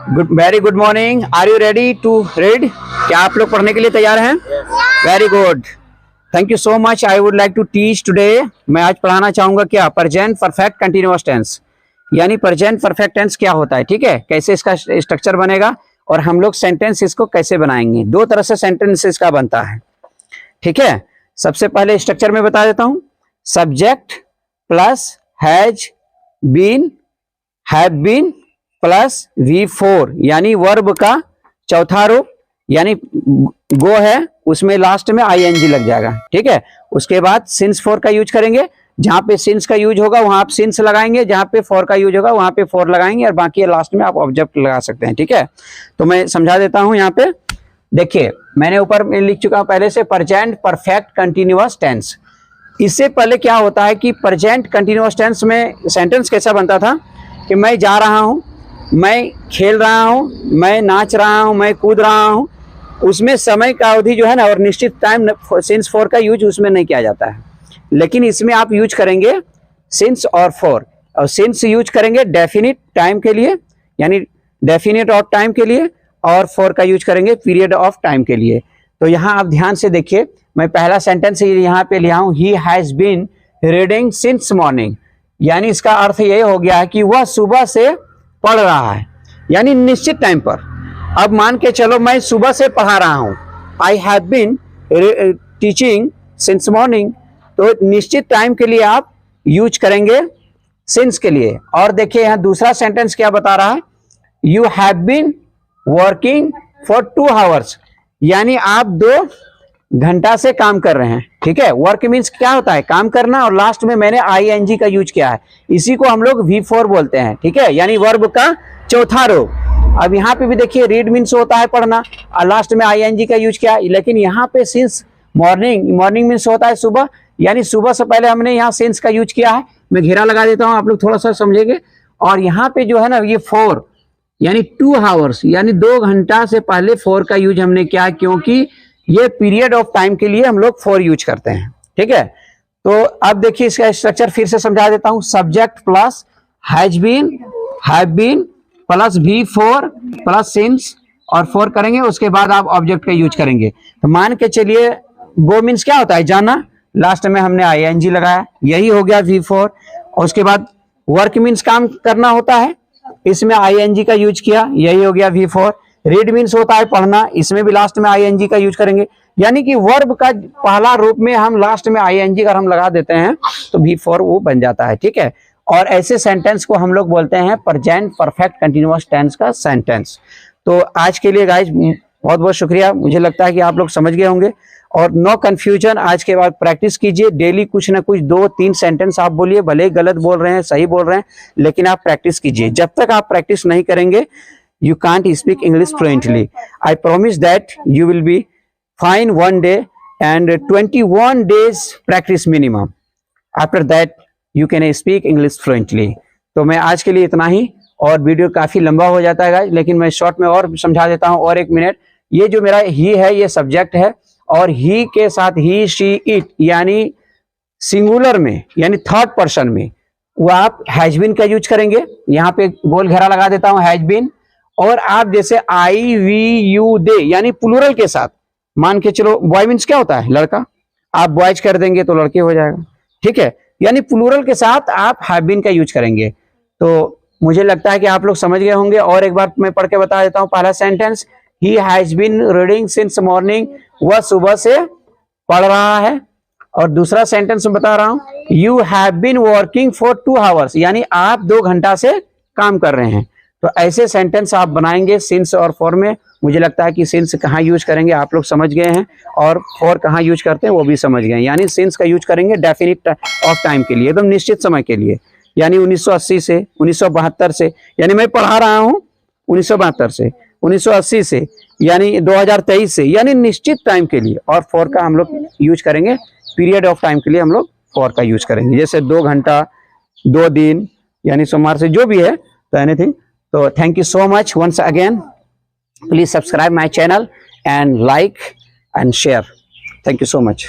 Very good morning. Are you ready to read? क्या आप लोग पढ़ने के लिए तैयार हैं? Very good, thank you so much. I would like to teach today. मैं आज पढ़ाना चाहूंगा क्या, प्रेजेंट परफेक्ट कंटिन्यूअस टेंस, यानी प्रेजेंट परफेक्ट टेंस क्या होता है, ठीक है, कैसे इसका स्ट्रक्चर बनेगा और हम लोग सेंटेंस इसको कैसे बनाएंगे। दो तरह से सेंटेंस इसका बनता है, ठीक है। सबसे पहले स्ट्रक्चर में बता देता हूं, subject plus has been, have been plus V4 यानी वर्ब का चौथा रूप, यानी गो है उसमें लास्ट में ING लग जाएगा, ठीक है। उसके बाद सिंस फॉर का यूज करेंगे, जहां पे सिंस का यूज होगा वहां आप सिंस लगाएंगे, जहां पे फॉर का यूज होगा वहां पे फॉर लगाएंगे और बाकी लास्ट में आप ऑब्जेक्ट लगा सकते हैं, ठीक है। तो मैं समझा देता हूं। यहाँ पे देखिए मैंने ऊपर में लिख चुका हूं पहले से प्रेजेंट परफेक्ट कंटिन्यूअस टेंस। इससे पहले क्या होता है कि प्रेजेंट कंटिन्यूअस टेंस में सेंटेंस कैसा बनता था कि मैं जा रहा हूं, मैं खेल रहा हूं, मैं नाच रहा हूं, मैं कूद रहा हूं, उसमें समय का अवधि जो है ना और निश्चित टाइम सिंस फॉर का यूज उसमें नहीं किया जाता है। लेकिन इसमें आप यूज करेंगे सिंस और फॉर, और सिंस यूज करेंगे डेफिनिट टाइम के लिए यानी डेफिनिट ऑफ टाइम के लिए, और फॉर का यूज करेंगे पीरियड ऑफ टाइम के लिए। तो यहाँ आप ध्यान से देखिए, मैं पहला सेंटेंस यहाँ पे लिया हूँ, he has been reading since morning, यानी इसका अर्थ ये हो गया है कि वह सुबह से पढ़ रहा है, यानी निश्चित टाइम पर। अब मान के चलो मैं सुबह से पढ़ा रहा हूं, I have been teaching since morning, तो निश्चित टाइम के लिए आप यूज करेंगे सिंस के लिए। और देखिए यहाँ दूसरा सेंटेंस क्या बता रहा है, you have been working for 2 hours, यानी आप 2 घंटा से काम कर रहे हैं, ठीक है। वर्क मीन्स क्या होता है, काम करना, और लास्ट में मैंने ING का यूज किया है, इसी को हम लोग V4 बोलते हैं, ठीक है, यानी वर्ब का चौथा रूप। अब यहाँ पे भी देखिए रीड मीन्स होता है पढ़ना, और लास्ट में ING का यूज किया, लेकिन यहाँ पे सिंस मॉर्निंग, मॉर्निंग मीन्स होता है सुबह, यानी सुबह से पहले हमने यहाँ सिंस का यूज किया है। मैं घेरा लगा देता हूँ, आप लोग थोड़ा सा समझेंगे। और यहाँ पे जो है ना ये 4 यानी 2 आवर्स, यानी 2 घंटा से पहले 4 का यूज हमने किया, क्योंकि ये पीरियड ऑफ टाइम के लिए हम लोग 4 यूज करते हैं, ठीक है। तो अब देखिए इसका स्ट्रक्चर फिर से समझा देता हूं, subject plus has been, have been plus V4 plus since और 4 करेंगे, उसके बाद आप ऑब्जेक्ट का यूज करेंगे। तो मान के चलिए गो मीन्स क्या होता है, जाना, लास्ट में हमने ING लगाया, यही हो गया V4। और उसके बाद वर्क मीन्स काम करना होता है, इसमें ING का यूज किया, यही हो गया V4। रीड मीन्स होता है पढ़ना, इसमें भी लास्ट में ING का यूज करेंगे, यानी कि वर्ब का पहला रूप में हम लास्ट में ING अगर हम लगा देते हैं तो V4 वो बन जाता है, ठीक है। और ऐसे सेंटेंस को हम लोग बोलते हैं प्रेजेंट परफेक्ट कंटिन्यूअस टेंस का सेंटेंस। तो आज के लिए गाइज बहुत बहुत शुक्रिया, मुझे लगता है कि आप लोग समझ गए होंगे। और नो कंफ्यूजन, आज के बाद प्रैक्टिस कीजिए डेली, कुछ ना कुछ 2-3 सेंटेंस आप बोलिए, भले ही गलत बोल रहे हैं सही बोल रहे हैं, लेकिन आप प्रैक्टिस कीजिए। जब तक आप प्रैक्टिस नहीं करेंगे you can't speak English fluently. I promise that you will be fine one day, and 21 days practice minimum. After that you can speak English fluently. तो मैं आज के लिए इतना ही, और वीडियो काफी लंबा हो जाता है गाइस, लेकिन मैं शॉर्ट में और समझा देता हूं, और 1 मिनट। ये जो मेरा ही है ये सब्जेक्ट है, और ही के साथ ही, शी, इट, यानी सिंगुलर में यानी थर्ड पर्सन में वो आप हैज बीन का यूज करेंगे। यहाँ पे गोल घेरा लगा देता हूं, हैज बीन। और आप जैसे I, we, you, they यानी प्लूरल के साथ, मान के चलो बॉय मीन्स क्या होता है, लड़का, आप बॉयज कर देंगे तो लड़के हो जाएगा, ठीक है, यानी प्लूरल के साथ आप हैव बीन का यूज करेंगे। तो मुझे लगता है कि आप लोग समझ गए होंगे। और एक बार मैं पढ़ के बता देता हूँ। पहला sentence, he has been reading since morning, वह सुबह से पढ़ रहा है। और दूसरा सेंटेंस में बता रहा हूँ, you have been working for 2 hours, यानी आप 2 घंटा से काम कर रहे हैं। तो ऐसे सेंटेंस आप बनाएंगे सिंस और फॉर में। मुझे लगता है कि सिंस कहाँ यूज करेंगे आप लोग समझ गए हैं, और फॉर कहाँ यूज करते हैं वो भी समझ गए हैं। यानी सिंस का यूज करेंगे डेफिनिट ऑफ टाइम के लिए, एकदम निश्चित समय के लिए, यानी 1980 से 1972 से, यानी मैं पढ़ा रहा हूँ 1972 से, 1980 से, यानी 2023 से, यानी निश्चित टाइम के लिए। और फॉर का हम लोग यूज करेंगे पीरियड ऑफ टाइम के लिए, हम लोग फॉर का यूज करेंगे, जैसे 2 घंटा, 2 दिन, यानी सोमवार से जो भी है, तो anything. So thank you so much once again. Please subscribe my channel and like and share. Thank you so much.